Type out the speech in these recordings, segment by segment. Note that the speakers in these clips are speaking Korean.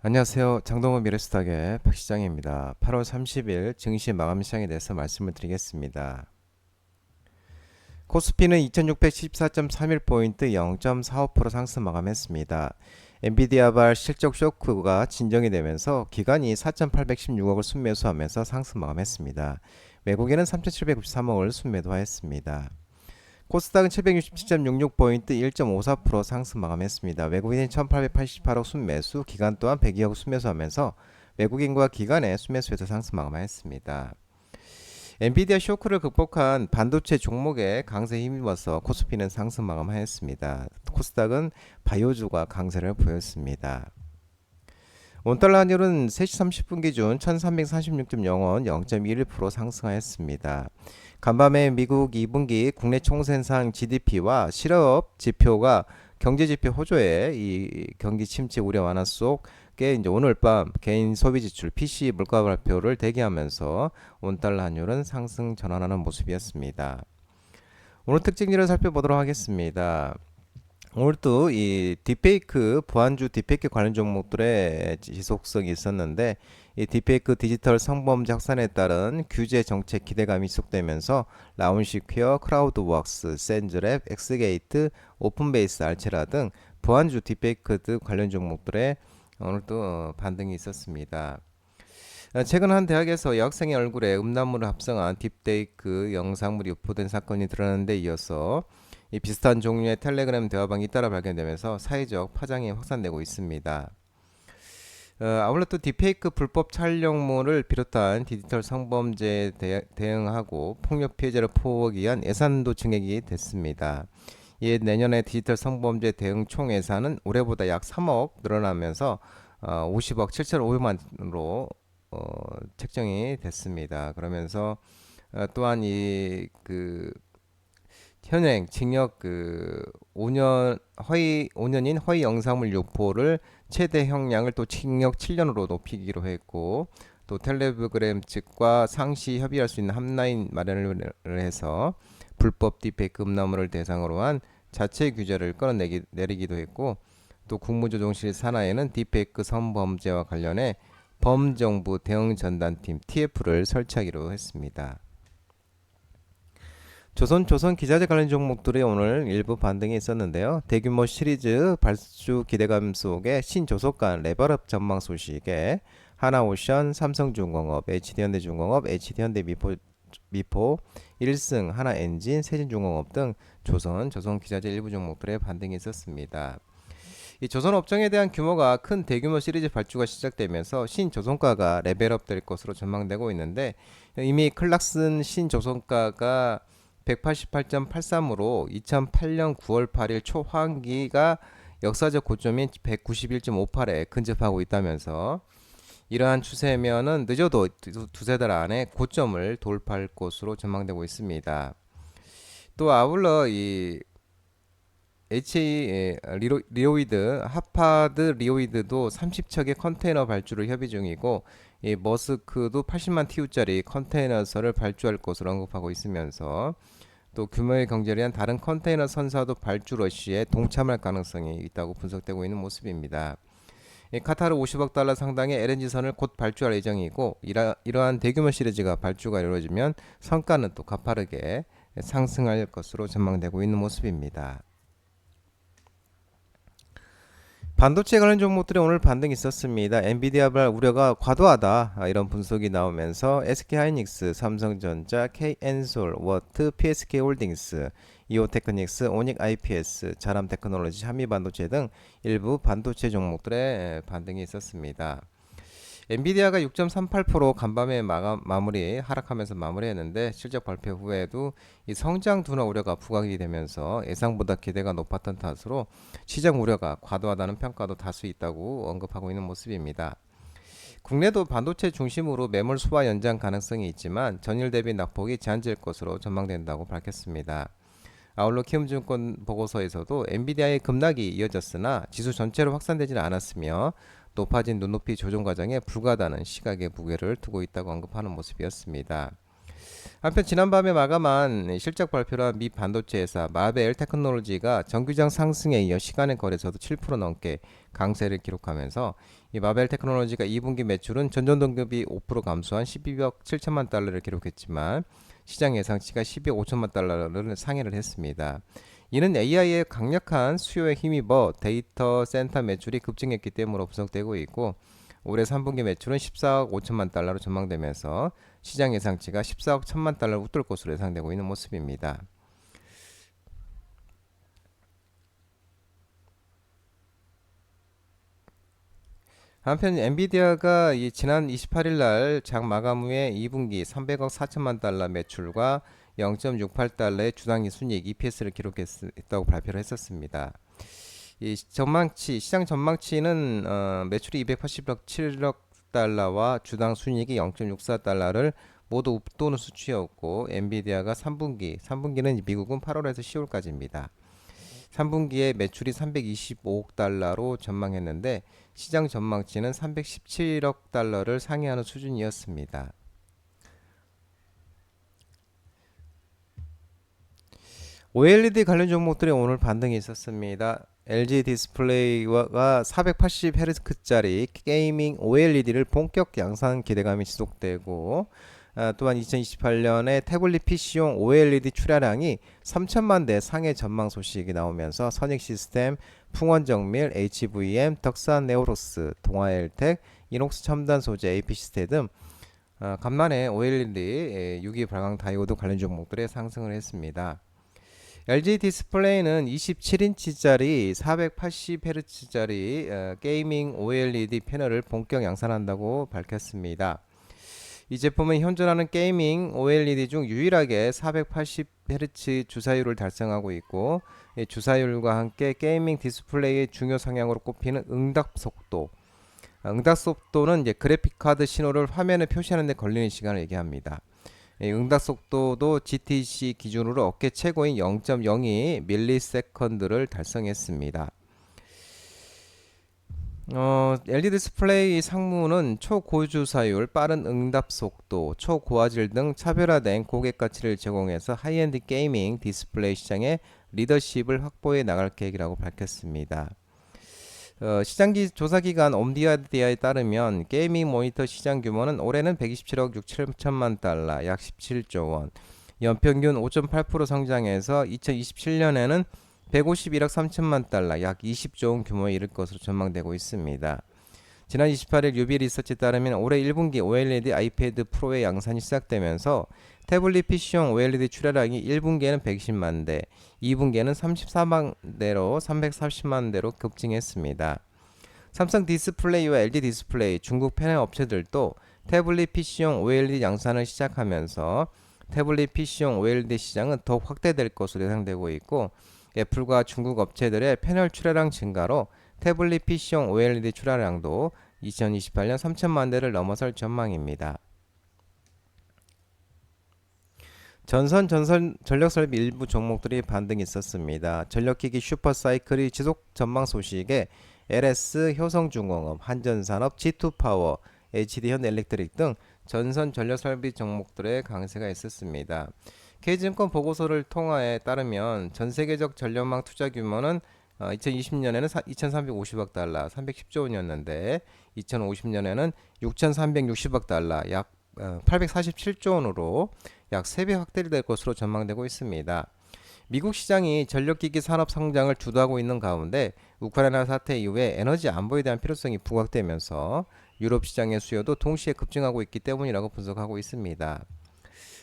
안녕하세요. 장동건 미래수탁의 박시장입니다. 8월 30일 증시 마감 시장에 대해서 말씀을 드리겠습니다. 코스피는 2614.31포인트 0.45% 상승 마감했습니다. 엔비디아발 실적 쇼크가 진정이 되면서 기관이 4,816억을 순매수하면서 상승 마감했습니다. 외국인은 3,793억을 순매도하였습니다. 코스닥은 767.66포인트 1.54% 상승 마감했습니다. 외국인이 1888억 순매수, 기관 또한 102억 순매수하면서 외국인과 기관의 순매수에서 상승 마감했습니다. 엔비디아 쇼크를 극복한 반도체 종목에 강세에 힘입어서 코스피는 상승 마감하였습니다. 코스닥은 바이오주가 강세를 보였습니다. 원달러 환율은 3시 30분 기준 1346.0원 0.11% 상승하였습니다. 간밤에 미국 2분기 국내 총생산 GDP와 실업 지표가 경제지표 호조에 이 경기 침체 우려 완화 속에 이제 오늘 밤 개인 소비 지출 PCE 물가 발표를 대기하면서 원달러 환율은 상승 전환하는 모습이었습니다. 오늘 특징들을 살펴보도록 하겠습니다. 오늘도 이 딥페이크 보안주 딥페이크 관련 종목들의 지속성이 있었는데 이 딥페이크 디지털 성범죄 확산에 따른 규제 정책 기대감이 지속되면서 라운시퀘어, 크라우드웍스, 샌즈랩, 엑스게이트, 오픈베이스, 알체라 등 보안주 딥페이크 등 관련 종목들의 오늘도 반등이 있었습니다. 최근 한 대학에서 여학생의 얼굴에 음란물을 합성한 딥페이크 영상물이 유포된 사건이 드러나는 데 이어서 이 비슷한 종류의 텔레그램 대화방이 잇따라 발견되면서 사회적 파장이 확산되고 있습니다. 아울러 또 딥페이크 불법 촬영물을 비롯한 디지털 성범죄에 대응하고 폭력 피해자를 포하기 위한 예산도 증액이 됐습니다. 이에 내년에 디지털 성범죄 대응 총 예산은 올해보다 약 3억 늘어나면서 50억 7,500만으로 책정이 됐습니다. 그러면서 또한 현행 징역 5년인 허위 영상물 유포를 최대 형량을 또 징역 7년으로 높이기로 했고, 또 텔레그램 측과 상시 협의할 수 있는 함라인 마련을 해서 불법 딥페이크 음란물을 대상으로 한 자체 규제를 끌어내리기도 했고, 또 국무조정실 산하에는 딥페이크 성범죄와 관련해 범정부 대응전단팀 TF를 설치하기로 했습니다. 조선 기자재 관련 종목들이 오늘 일부 반등이 있었는데요. 대규모 시리즈 발주 기대감 속에 신조속간 레벨업 전망 소식에 하나오션, 삼성중공업, HD현대중공업, HD현대미포, 일승, 하나엔진, 세진중공업 등 조선 기자재 일부 종목들의 반등이 있었습니다. 이 조선 업종에 대한 규모가 큰 대규모 시리즈 발주가 시작되면서 신조선가가 레벨업 될 것으로 전망되고 있는데, 이미 클락슨 신조선가가 188.83으로 2008년 9월 8일 초환기가 역사적 고점인 191.58에 근접하고 있다면서, 이러한 추세면은 늦어도 두세 달 안에 고점을 돌파할 것으로 전망되고 있습니다. 또 아울러 이 리오이드, 하파드 리오이드도 30척의 컨테이너 발주를 협의 중이고, 이 머스크도 80만 TU짜리 컨테이너선을 발주할 것으로 언급하고 있으면서, 또 규모의 경제를 위한 다른 컨테이너 선사도 발주 러시에 동참할 가능성이 있다고 분석되고 있는 모습입니다. 카타르 50억 달러 상당의 LNG선을 곧 발주할 예정이고, 이러한 대규모 시리즈가 발주가 이루어지면 성과는 또 가파르게 상승할 것으로 전망되고 있는 모습입니다. 반도체 관련 종목들이 오늘 반등이 있었습니다. 엔비디아발 우려가 과도하다 이런 분석이 나오면서 SK하이닉스, 삼성전자, K엔솔, 워트, PSK홀딩스, 이오테크닉스, 오닉IPS, 자람테크놀로지, 한미반도체 등 일부 반도체 종목들의 반등이 있었습니다. 엔비디아가 6.38% 간밤에 마무리 하락하면서 마무리했는데, 실적 발표 후에도 이 성장 둔화 우려가 부각이 되면서 예상보다 기대가 높았던 탓으로 시장 우려가 과도하다는 평가도 다수 있다고 언급하고 있는 모습입니다. 국내도 반도체 중심으로 매물 소화 연장 가능성이 있지만 전일 대비 낙폭이 제한될 것으로 전망된다고 밝혔습니다. 아울러 키움증권 보고서에서도 엔비디아의 급락이 이어졌으나 지수 전체로 확산되지는 않았으며 높아진 눈높이 조정 과정에 불가하다는 시각에 무게를 두고 있다고 언급하는 모습이었습니다. 한편 지난밤에 마감한 실적 발표를 한 미 반도체 회사 마벨 테크놀로지가 정규장 상승에 이어 시간의 거래소도 7% 넘게 강세를 기록하면서 이 마벨 테크놀로지가 2분기 매출은 전년 동기 5% 감소한 12억 7천만 달러를 기록했지만 시장 예상치가 12억 5천만 달러를 상회를 했습니다. 이는 AI의 강력한 수요에 힘입어 데이터 센터 매출이 급증했기 때문으로 분석되고 있고 올해 3분기 매출은 14억 5천만 달러로 전망되면서 시장 예상치가 14억 1천만 달러를 웃돌 것으로 예상되고 있는 모습입니다. 한편 엔비디아가 지난 28일 날 장 마감 후에 2분기 300억 4천만 달러 매출과 0.68달러의 주당 순이익 EPS를 기록했다고 발표를 했었습니다. 이 시장 전망치는 매출이 280억 7억 달러와 주당 순이익이 0.64달러를 모두 웃도는 수치였고 엔비디아가 3분기는 미국은 8월에서 10월까지입니다. 3분기에 매출이 325억 달러로 전망했는데 시장 전망치는 317억 달러를 상회하는 수준이었습니다. OLED 관련 종목들이 오늘 반등이 있었습니다. LG 디스플레이가 480Hz짜리 게이밍 OLED를 본격 양산 기대감이 지속되고 또한 2028년에 태블릿 PC용 OLED 출하량이 3천만 대 상해 전망 소식이 나오면서 선익시스템, 풍원정밀, HVM, 덕산 네오로스, 동아엘텍, 이녹스 첨단 소재, AP시스템 등 간만에 OLED 유기 발광 다이오드 관련 종목들의 상승을 했습니다. LG 디스플레이는 27인치짜리 480Hz짜리 게이밍 OLED 패널을 본격 양산한다고 밝혔습니다. 이 제품은 현존하는 게이밍 OLED 중 유일하게 480Hz 주사율을 달성하고 있고 주사율과 함께 게이밍 디스플레이의 중요 성향으로 꼽히는 응답 속도. 응답 속도는 그래픽 카드 신호를 화면에 표시하는 데 걸리는 시간을 얘기합니다. 응답 속도도 GTC 기준으로 업계 최고인 0.02 밀리세컨드를 달성했습니다. LED 디스플레이 상무는 초고주사율, 빠른 응답 속도, 초고화질 등 차별화된 고객 가치를 제공해서 하이엔드 게이밍 디스플레이 시장의 리더십을 확보해 나갈 계획이라고 밝혔습니다. 시장기 조사기관 옴디아디아에 따르면 게이밍 모니터 시장 규모는 올해는 127억 6천만 달러, 약 17조 원, 연평균 5.8% 성장해서 2027년에는 151억 3천만 달러, 약 20조 원 규모에 이를 것으로 전망되고 있습니다. 지난 28일 유비 리서치에 따르면 올해 1분기 OLED 아이패드 프로의 양산이 시작되면서 태블릿 PC용 OLED 출하량이 1분기에는 110만 대, 2분기에는 34만 대로 340만 대로 급증했습니다. 삼성 디스플레이와 LG 디스플레이, 중국 패널 업체들도 태블릿 PC용 OLED 양산을 시작하면서 태블릿 PC용 OLED 시장은 더욱 확대될 것으로 예상되고 있고 애플과 중국 업체들의 패널 출하량 증가로 태블릿 PC용 OLED 출하량도 2028년 3천만 대를 넘어설 전망입니다. 전선 전력설비 일부 종목들이 반등이 있었습니다. 전력기기 슈퍼사이클이 지속 전망 소식에 LS, 효성중공업, 한전산업, G2파워, HD현엘렉트릭 등 전선 전력설비 종목들의 강세가 있었습니다. K증권 보고서를 통화에 따르면 전세계적 전력망 투자 규모는 2020년에는 2,350억 달러, 310조 원이었는데 2050년에는 6,360억 달러, 약 847조 원으로 약 3배 확대될 것으로 전망되고 있습니다. 미국 시장이 전력기기 산업 성장을 주도하고 있는 가운데 우크라이나 사태 이후에 에너지 안보에 대한 필요성이 부각되면서 유럽 시장의 수요도 동시에 급증하고 있기 때문이라고 분석하고 있습니다.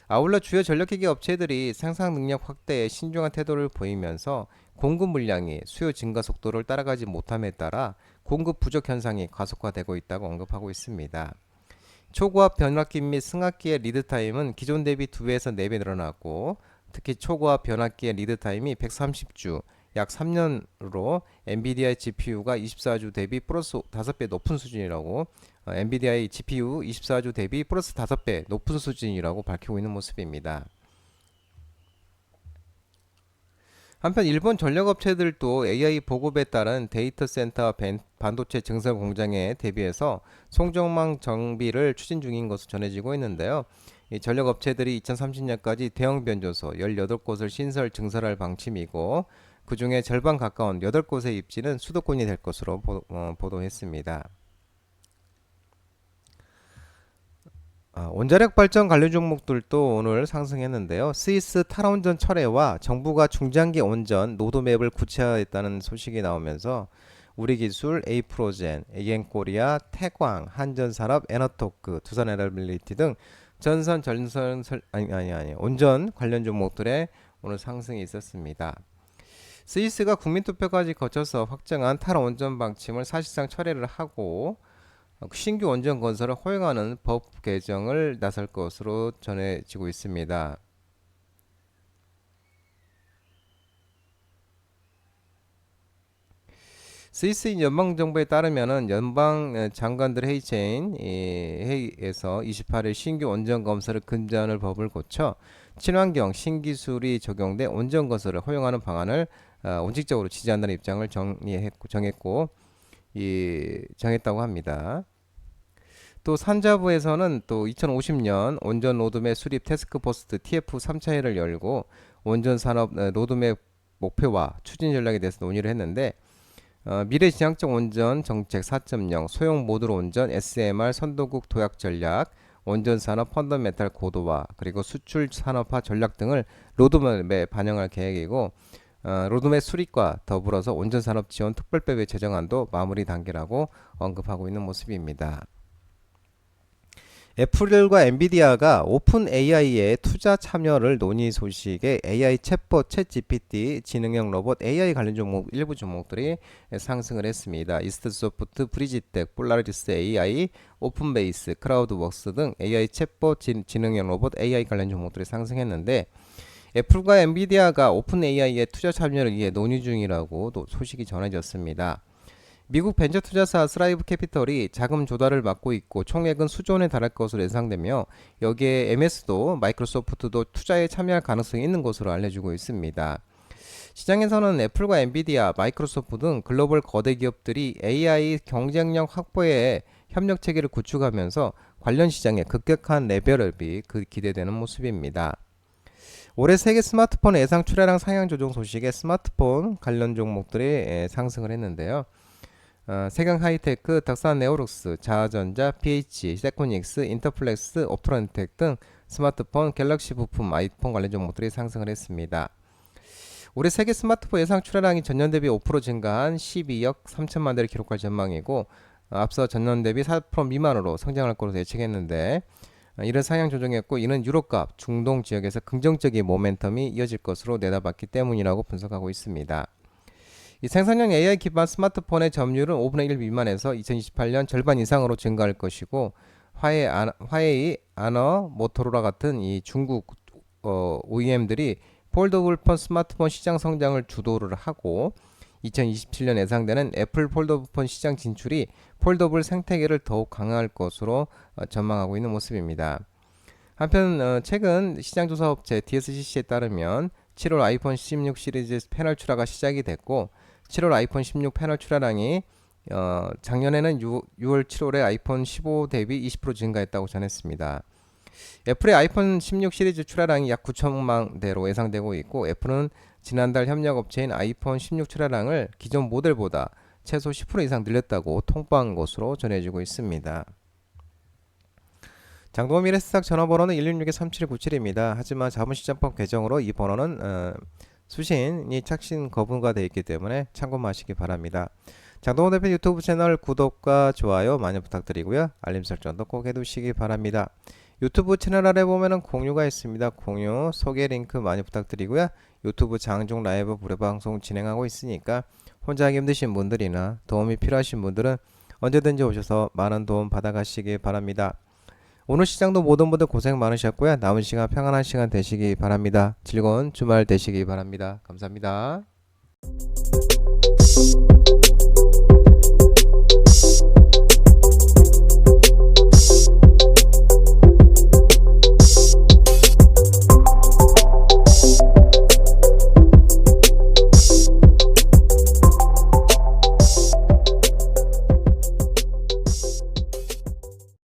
아울러 주요 전력기기 업체들이 생산 능력 확대에 신중한 태도를 보이면서 공급 물량이 수요 증가 속도를 따라가지 못함에 따라 공급 부족 현상이 가속화되고 있다고 언급하고 있습니다. 초고압 변압기 및 승합기의 리드타임은 기존 대비 2배에서 4배 늘어났고 특히 초고압 변압기의 리드타임이 130주, 약 3년으로 엔비디아의 GPU가 24주 대비 플러스 5배 높은 수준이라고 엔비디아의 GPU 24주 대비 플러스 5배 높은 수준이라고 밝히고 있는 모습입니다. 한편 일본 전력업체들도 AI 보급에 따른 데이터 센터 반도체 증설 공장에 대비해서 송정망 정비를 추진 중인 것으로 전해지고 있는데요. 이 전력 업체들이 2030년까지 대형 변조소 18곳을 신설 증설할 방침이고 그 중에 절반 가까운 8곳의 입지는 수도권이 될 것으로 보도했습니다. 원자력 발전 관련 종목들도 오늘 상승했는데요. 스위스 탈원전 철회와 정부가 중장기 원전 로드맵을 구체화했다는 소식이 나오면서 우리기술, 에이프로젠, 에겐코리아, 태광, 한전산업, 에너토크, 두산에너빌리티 등 온전 관련 종목들의 오늘 상승이 있었습니다. 스위스가 국민투표까지 거쳐서 확정한 탈원전 방침을 사실상 철회를 하고 신규 원전 건설을 허용하는 법 개정을 나설 것으로 전해지고 있습니다. 스위스 연방정부에 따르면 연방 장관들 회의체인 회의에서 28일 신규 원전 건설을 금지하는 법을 고쳐 친환경 신기술이 적용돼 원전 건설을 허용하는 방안을 원칙적으로 지지한다는 입장을 정했다고 합니다. 또 산자부에서는 또 2050년 원전 로드맵 수립 태스크포스 TF 3차 회의를 열고 원전 산업 로드맵 목표와 추진 전략에 대해서 논의를 했는데 미래지향적 원전 정책 4.0 소형 모듈 원전 SMR 선도국 도약 전략 원전 산업 펀더멘탈 고도화 그리고 수출 산업화 전략 등을 로드맵에 반영할 계획이고 로드맵 수립과 더불어서 원전 산업 지원 특별법의 제정안도 마무리 단계라고 언급하고 있는 모습입니다. 애플과 엔비디아가 오픈 AI의 투자 참여를 논의 소식에 AI 챗봇 챗GPT 지능형 로봇 AI 관련 종목 일부 종목들이 상승을 했습니다. 이스트소프트, 브리지텍, 폴라리스 AI, 오픈베이스, 크라우드웍스 등 AI 챗봇 지능형 로봇 AI 관련 종목들이 상승했는데 애플과 엔비디아가 오픈 AI의 투자 참여를 위해 논의 중이라고 소식이 전해졌습니다. 미국 벤처 투자사 스라이브 캐피털이 자금 조달을 맡고 있고 총액은 수조 원에 달할 것으로 예상되며 여기에 MS도 마이크로소프트도 투자에 참여할 가능성이 있는 것으로 알려지고 있습니다. 시장에서는 애플과 엔비디아, 마이크로소프트 등 글로벌 거대 기업들이 AI 경쟁력 확보에 협력 체계를 구축하면서 관련 시장에 급격한 레벨업이 기대되는 모습입니다. 올해 세계 스마트폰 예상 출하량 상향 조정 소식에 스마트폰 관련 종목들이 상승을 했는데요. 세경 하이테크, 닥산 네오룩스, 자전자, PH, 세코닉스, 인터플렉스, 옵트론텍 등 스마트폰, 갤럭시 부품, 아이폰 관련 종목들이 상승을 했습니다. 올해 세계 스마트폰 예상 출하량이 전년 대비 5% 증가한 12억 3천만 대를 기록할 전망이고 앞서 전년 대비 4% 미만으로 성장할 것으로 예측했는데 이런 상향 조정했고 이는 유럽과 중동 지역에서 긍정적인 모멘텀이 이어질 것으로 내다봤기 때문이라고 분석하고 있습니다. 이 생산형 AI 기반 스마트폰의 점유율은 5분의 1 미만에서 2028년 절반 이상으로 증가할 것이고 화웨이, 아너, 모토로라 같은 이 중국 OEM들이 폴더블 폰 스마트폰 시장 성장을 주도를 하고 2027년 예상되는 애플 폴더블 폰 시장 진출이 폴더블 생태계를 더욱 강화할 것으로 전망하고 있는 모습입니다. 한편 최근 시장조사업체 DSCC에 따르면 7월 아이폰 16 시리즈 패널 출하가 시작이 됐고 7월 아이폰 16 패널 출하량이 작년에는 6월 7월에 아이폰 15 대비 20% 증가했다고 전했습니다. 애플의 아이폰 16 시리즈 출하량이 약 9천만 대로 예상되고 있고 애플은 지난달 협력업체인 아이폰 16 출하량을 기존 모델보다 최소 10% 이상 늘렸다고 통보한 것으로 전해지고 있습니다. 장동호 미래스탁 전화번호는 166-3797입니다. 하지만 자본시장법 개정으로 이 번호는 수신이 착신 거부가 되어 있기 때문에 참고하시기 바랍니다. 장동호 대표 유튜브 채널 구독과 좋아요 많이 부탁드리고요. 알림 설정도 꼭 해두시기 바랍니다. 유튜브 채널 아래 보면은 공유가 있습니다. 공유, 소개 링크 많이 부탁드리고요. 유튜브 장중 라이브 무료 방송 진행하고 있으니까 혼자 하기 힘드신 분들이나 도움이 필요하신 분들은 언제든지 오셔서 많은 도움 받아가시기 바랍니다. 오늘 시장도 모든 분들 고생 많으셨고요. 남은 시간 평안한 시간 되시기 바랍니다. 즐거운 주말 되시기 바랍니다. 감사합니다.